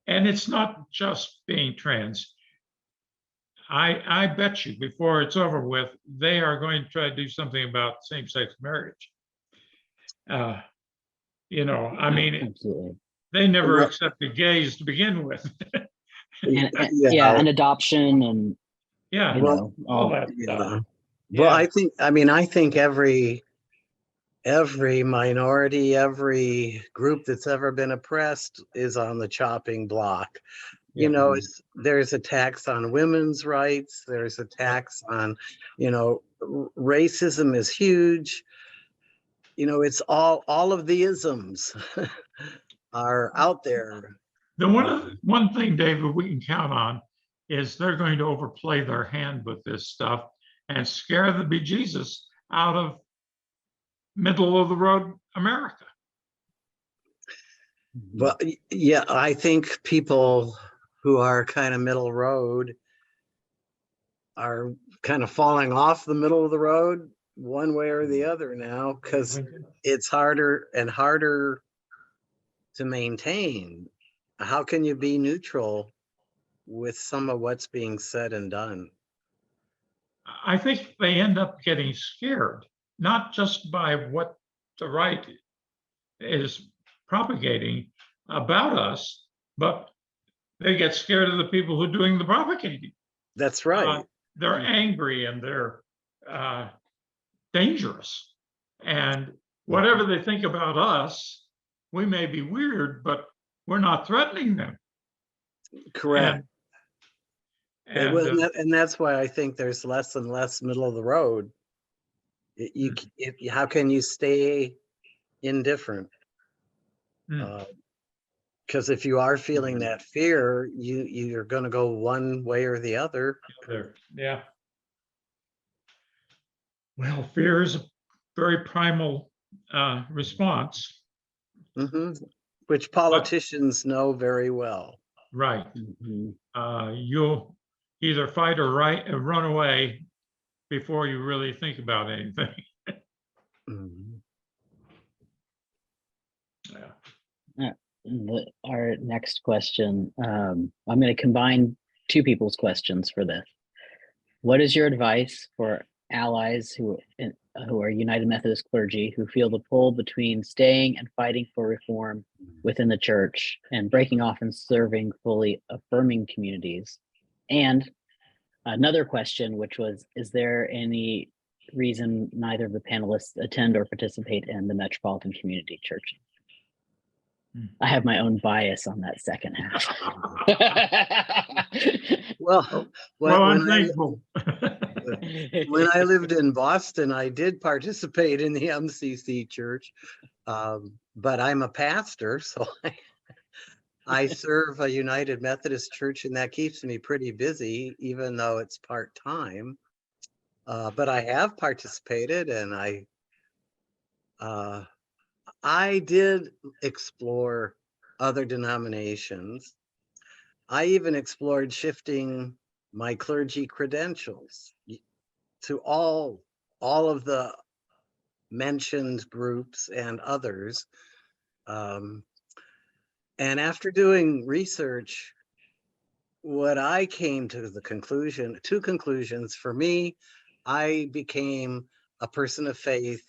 And it's not just being trans. I bet you before it's over with, they are going to try to do something about same-sex marriage. I mean, Absolutely. they never accepted gays to begin with. And adoption and Yeah, all that stuff. Well, I think every minority, every group that's ever been oppressed is on the chopping block. Yeah. There's attacks on women's rights. There's attacks on, racism is huge. It's all of the isms are out there. The one thing, David, we can count on is they're going to overplay their hand with this stuff and scare the bejesus out of middle of the road America. Well, yeah, I think people who are kind of middle road are kind of falling off the middle of the road one way or the other now, because it's harder and harder to maintain. How can you be neutral with some of what's being said and done? I think they end up getting scared, not just by what the right is propagating about us, but they get scared of the people who are doing the propagating. That's right. They're angry and they're dangerous. And whatever they think about us, we may be weird, but we're not threatening them. Correct. And that's why I think there's less and less middle of the road. How can you stay indifferent? Because if you are feeling that fear, you're going to go one way or the other. Yeah. Well, fear is a very primal response. Which politicians know very well. Right. You'll either fight or run away before you really think about anything. Our next question, I'm going to combine two people's questions for this. What is your advice for allies who are United Methodist clergy who feel the pull between staying and fighting for reform within the church and breaking off and serving fully affirming communities? And another question, which was, is there any reason neither of the panelists attend or participate in the Metropolitan Community Church? I have my own bias on that second half. I'm thankful. When I lived in Boston, I did participate in the MCC church, But I'm a pastor, so I serve a United Methodist Church, and that keeps me pretty busy, even though it's part-time. But I have participated, and I did explore other denominations. I even explored shifting my clergy credentials to all of the mentioned groups and others. And after doing research, what I came to the conclusion, two conclusions. For me, I became a person of faith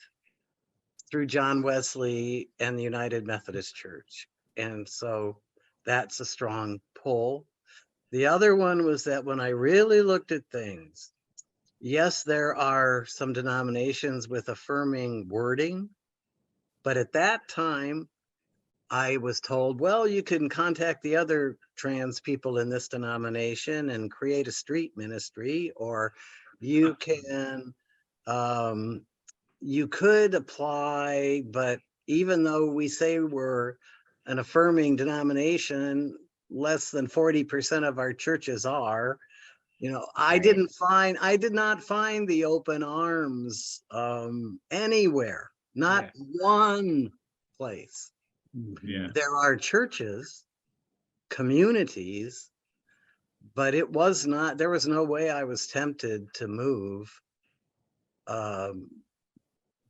through John Wesley and the United Methodist Church. And so that's a strong pull. The other one was that when I really looked at things, yes, there are some denominations with affirming wording, but at that time, I was told, well, you can contact the other trans people in this denomination and create a street ministry, or you can, you could apply, but even though we say we're an affirming denomination, less than 40% of our churches are. You know, I did not find the open arms anywhere, not one place. Yeah. There are churches, communities, but there was no way I was tempted to move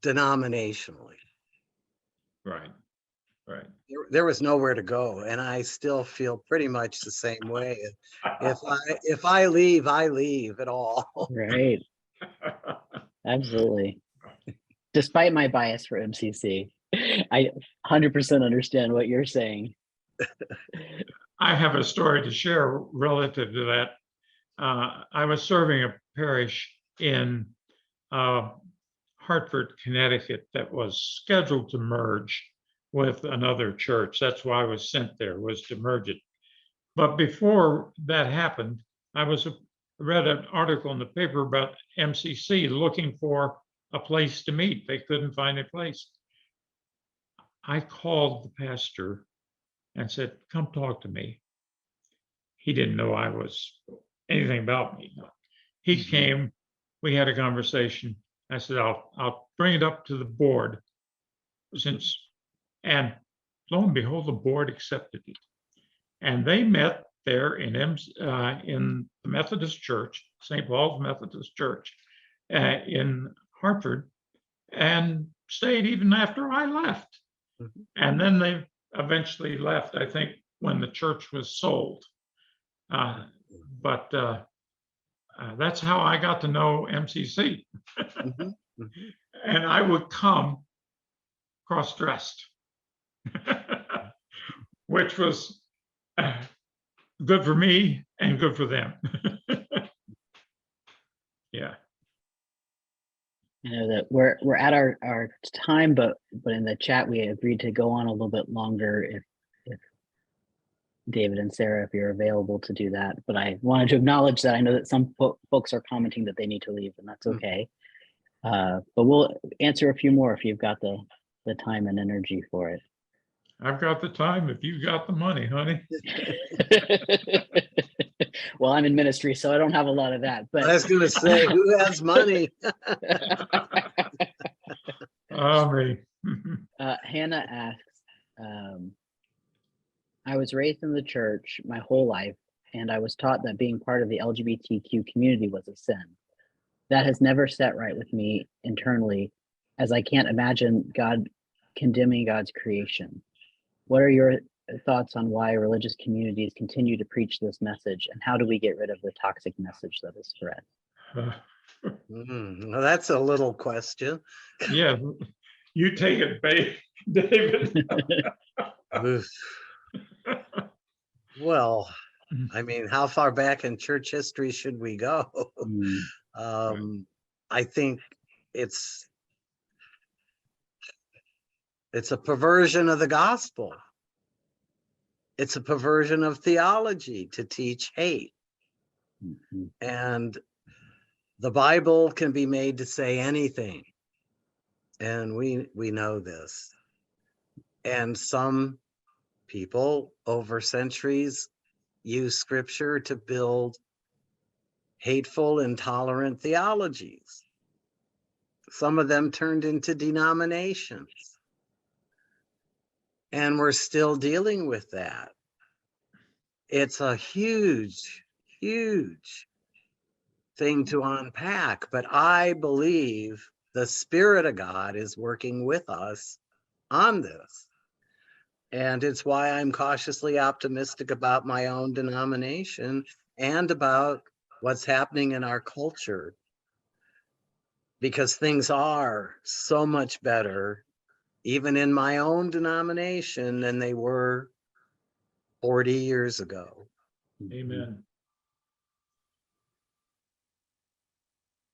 denominationally. Right. Right. There was nowhere to go, and I still feel pretty much the same way. If I leave, I leave at all. Right. Absolutely. Despite my bias for MCC, I 100% understand what you're saying. I have a story to share relative to that. I was serving a parish in Hartford, Connecticut, that was scheduled to merge with another church. That's why I was sent there, was to merge it. But before that happened, I read an article in the paper about MCC looking for a place to meet. They couldn't find a place. I called the pastor and said, come talk to me. He didn't know I was anything about me. He came, we had a conversation. I said, I'll bring it up to the board and lo and behold, the board accepted it. And they met there in the Methodist Church, St. Paul's Methodist Church in Hartford, and stayed even after I left. And then they eventually left, I think, when the church was sold. But that's how I got to know MCC. And I would come cross-dressed, which was good for me and good for them. Yeah. You know that we're at our time, but in the chat we agreed to go on a little bit longer if David and Sarah, if you're available to do that. But I wanted to acknowledge that I know that some folks are commenting that they need to leave, and that's okay. But we'll answer a few more if you've got the time and energy for it. I've got the time if you've got the money, honey. Well, I'm in ministry, so I don't have a lot of that. But I was going to say, who has money? Me. Hannah asks, I was raised in the church my whole life, and I was taught that being part of the LGBTQ community was a sin. That has never sat right with me internally, as I can't imagine God condemning God's creation. What are your thoughts on why religious communities continue to preach this message, and how do we get rid of the toxic message that is spread? Well, that's a little question. Yeah, you take it, David. Well, I mean, how far back in church history should we go? I think it's a perversion of the gospel. It's a perversion of theology to teach hate. And the Bible can be made to say anything. And we know this. And some people over centuries use scripture to build hateful, intolerant theologies. Some of them turned into denominations. And we're still dealing with that. It's a huge, huge thing to unpack, but I believe the Spirit of God is working with us on this. And it's why I'm cautiously optimistic about my own denomination and about what's happening in our culture, because things are so much better, even in my own denomination, than they were 40 years ago. Amen.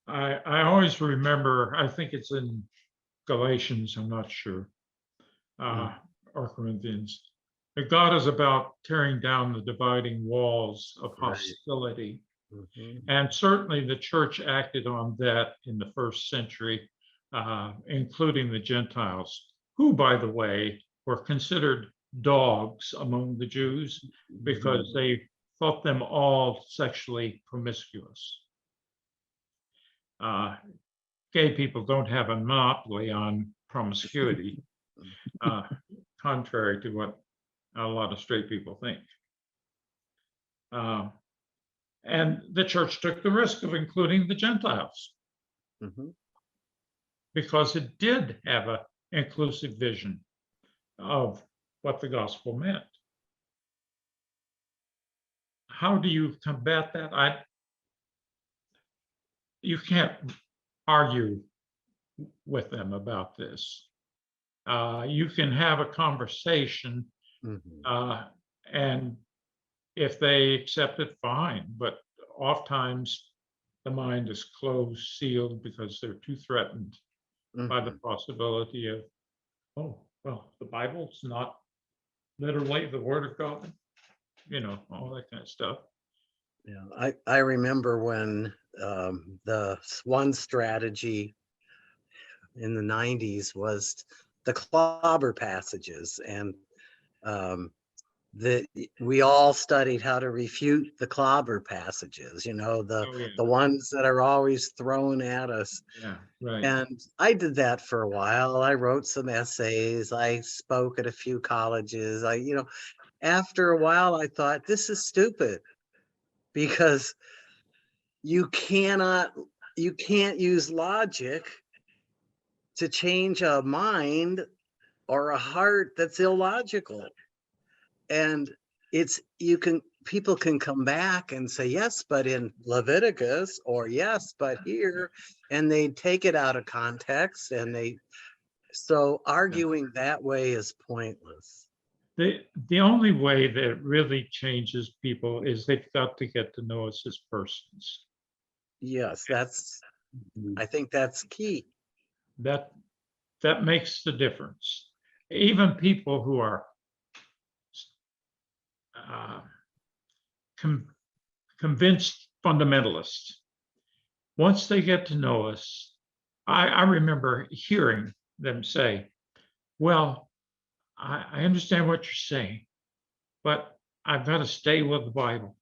I always remember, I think it's in Galatians, I'm not sure, or Corinthians, that God is about tearing down the dividing walls of Right. hostility. Mhm. And certainly the church acted on that in the first century, including the Gentiles, who, by the way, were considered dogs among the Jews because they thought them all sexually promiscuous. Gay people don't have a monopoly on promiscuity, contrary to what a lot of straight people think. And the church took the risk of including the Gentiles Mhm. because it did have an inclusive vision of what the gospel meant. How do you combat that? You can't argue with them about this. You can have a conversation, Mhm. and if they accept it, fine. But oftentimes the mind is closed, sealed, because they're too threatened by the Mhm. possibility of, oh, well, the Bible's not literally the word of God, all that kind of stuff. Yeah, I remember when the one strategy in the 90s was the clobber passages, and that we all studied how to refute the clobber passages, Oh, yeah. the ones that are always thrown at us. Yeah, right. And I did that for a while. I wrote some essays. I spoke at a few colleges. After a while, I thought, this is stupid, because you can't use logic to change a mind or a heart that's illogical. And people can come back and say, yes, but in Leviticus, or yes, but here, and they take it out of context, so arguing that way is pointless. The only way that really changes people is they've got to get to know us as persons. Yes, I think that's key. That makes the difference. Even people who are convinced fundamentalists, once they get to know us, I remember hearing them say, well, I understand what you're saying, but I've got to stay with the Bible.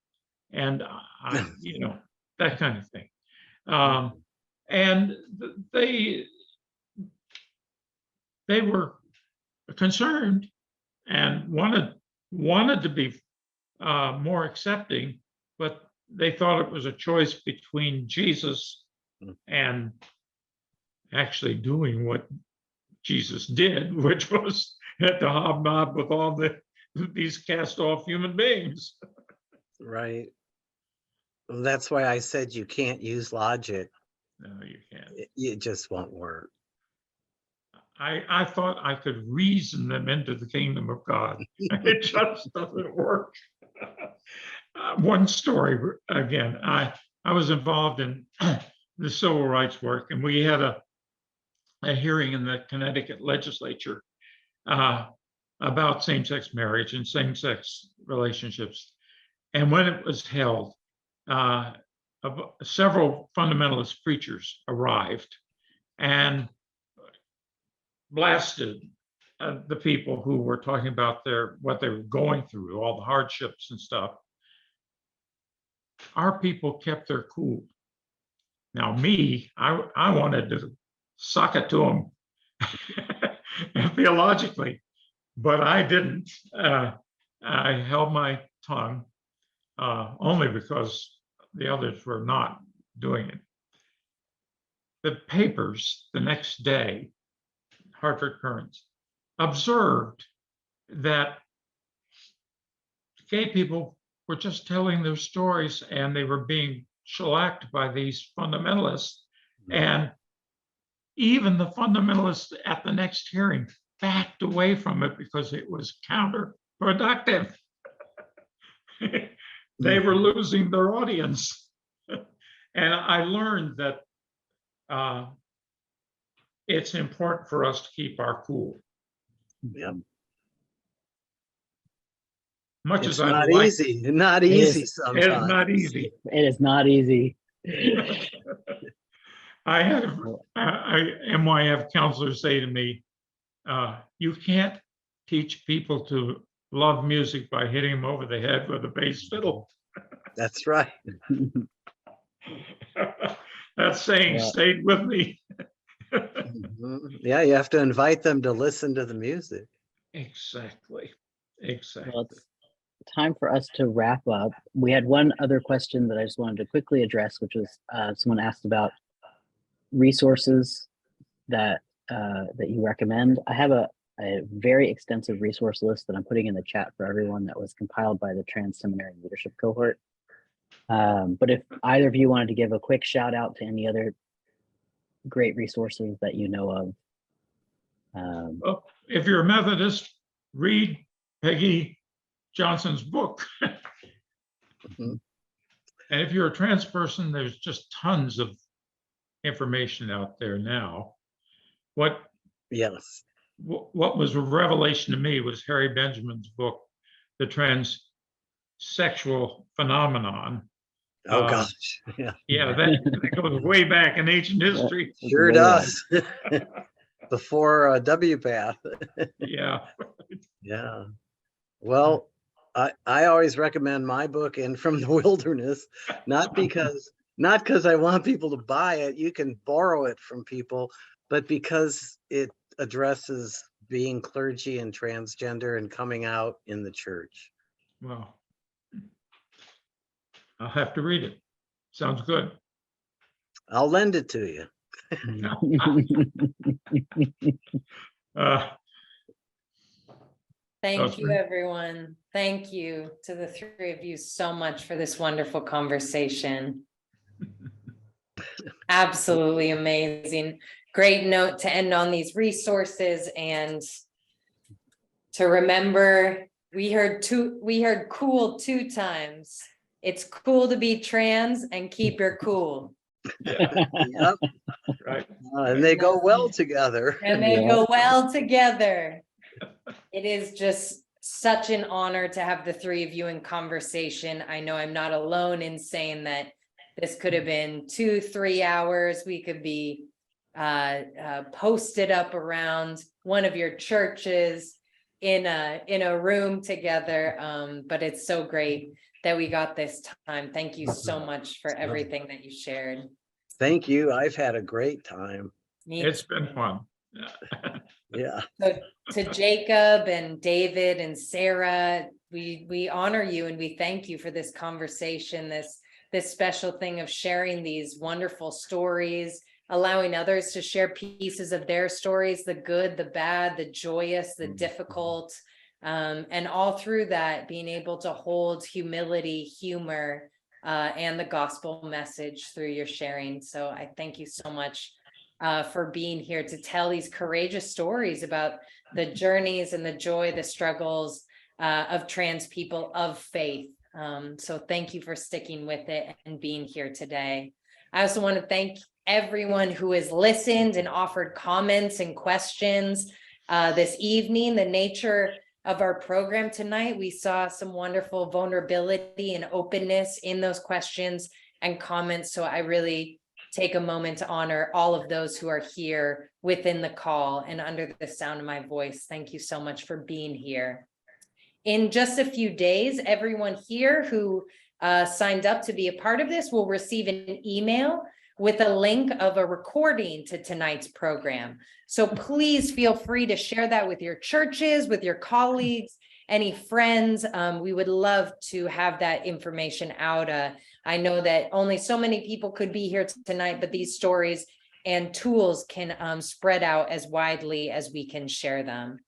And that kind of thing. And they were concerned and wanted to be more accepting, but they thought it was a choice between Jesus and actually doing what Jesus did, which was had to hobnob with all these cast off human beings. Right. Well, that's why I said you can't use logic. No, you can't. It just won't work. I thought I could reason them into the kingdom of God. It just doesn't work. One story again. I was involved in the civil rights work, and we had a hearing in the Connecticut legislature about same-sex marriage and same-sex relationships. And when it was held, several fundamentalist preachers arrived and blasted the people who were talking about what they were going through, all the hardships and stuff, our people kept their cool. Now, me, I wanted to suck it to them theologically, but I didn't. I held my tongue only because the others were not doing it. The papers the next day, Hartford Courant, observed that gay people were just telling their stories and they were being shellacked by these fundamentalists. And even the fundamentalists at the next hearing backed away from it because it was counterproductive. They were losing their audience. And I learned that it's important for us to keep our cool. Yep. Much It's as I not like, easy. Not easy it sometimes. is not easy. It is not easy. I had MYF counselors say to me, you can't teach people to love music by hitting them over the head with a bass fiddle. That's right. That saying Yeah. stayed with me. Mhm. Yeah, you have to invite them to listen to the music. Exactly. Well, Exactly. it's time for us to wrap up. We had one other question that I just wanted to quickly address, which was someone asked about resources that that you recommend. I have a very extensive resource list that I'm putting in the chat for everyone that was compiled by the Trans Seminary Leadership Cohort. But if either of you wanted to give a quick shout out to any other great resources that you know of. Well, if you're a Methodist, read Peggy Johnson's book. Mhm. And if you're a trans person, there's just tons of information out there now. What Yes. was a revelation to me was Harry Benjamin's book, The Transsexual Phenomenon. Oh gosh. Yeah. Yeah, that goes way back in ancient history. Sure does. Before WPATH. Yeah. Yeah. Well, I always recommend my book, In From the Wilderness, not because I want people to buy it. You can borrow it from people, but because it addresses being clergy and transgender and coming out in the church. Well, I'll have to read it. Sounds good. I'll lend it to you. Uh, Thank you, Dustin? everyone. Thank you to the three of you so much for this wonderful conversation. Absolutely amazing. Great note to end on these resources and to remember we heard cool 2 times. It's cool to be trans and keep your cool. Yep. Right. And they go well together. And they Yeah. go well together. It is just such an honor to have the three of you in conversation. I know I'm not alone in saying that this could have been 2-3 hours. We could be posted up around one of your churches in a room together. But it's so great that we got this time. Thank you so much for everything that you shared. Thank you. I've had a great time. It's been fun. Yeah. So to Jacob and David and Sarah, we honor you and we thank you for this conversation, this special thing of sharing these wonderful stories, allowing others to share pieces of their stories, the good, the bad, the joyous, the difficult, and all through that being able to hold humility, humor, and the gospel message through your sharing. So I thank you so much for being here to tell these courageous stories about the journeys and the joy, the struggles of trans people of faith. So thank you for sticking with it and being here today. I also want to thank everyone who has listened and offered comments and questions this evening. The nature of our program tonight, we saw some wonderful vulnerability and openness in those questions and comments. So I really take a moment to honor all of those who are here within the call and under the sound of my voice. Thank you so much for being here. In just a few days, everyone here who signed up to be a part of this will receive an email with a link of a recording to tonight's program. So please feel free to share that with your churches, with your colleagues, any friends. We would love to have that information out. I know that only so many people could be here tonight, but these stories and tools can spread out as widely as we can share them.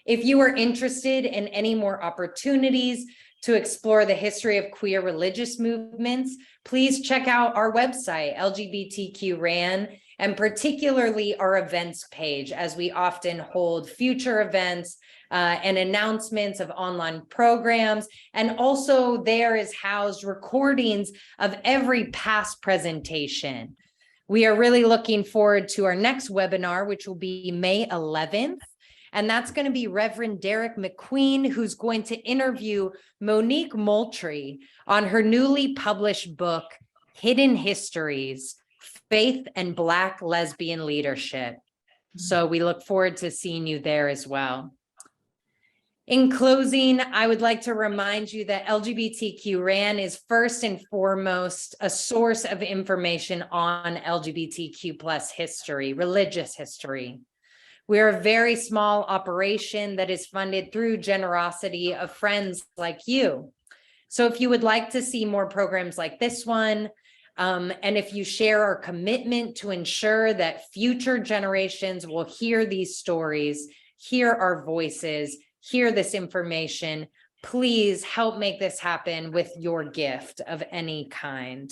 If you are interested in any more opportunities to explore the history of queer religious movements, please check out our website, LGBTQ RAN, and particularly our events page, as we often hold future events and announcements of online programs. And also there is housed recordings of every past presentation. We are really looking forward to our next webinar, which will be May 11th. And that's going to be Reverend Derek McQueen, who's going to interview Monique Moultrie on her newly published book, Hidden Histories, Faith and Black Lesbian Leadership. So we look forward to seeing you there as well. In closing, I would like to remind you that LGBTQ RAN is first and foremost a source of information on LGBTQ plus history, religious history. We're a very small operation that is funded through generosity of friends like you. So if you would like to see more programs like this one, and if you share our commitment to ensure that future generations will hear these stories, hear our voices, hear this information, please help make this happen with your gift of any kind.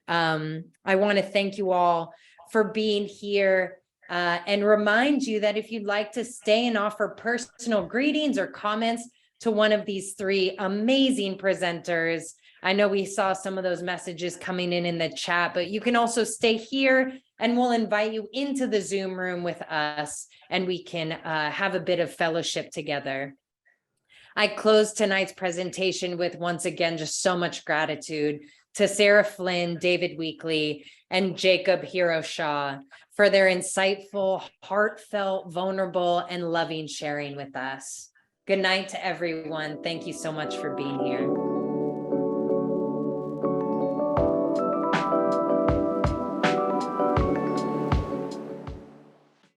I want to thank you all for being here. And remind you that if you'd like to stay and offer personal greetings or comments to one of these three amazing presenters, I know we saw some of those messages coming in the chat, but you can also stay here and we'll invite you into the Zoom room with us and we can have a bit of fellowship together. I close tonight's presentation with, once again, just so much gratitude to Sarah Flynn, David Weekley, and Jacob Hiroshaw for their insightful, heartfelt, vulnerable, and loving sharing with us. Good night to everyone. Thank you so much for being here.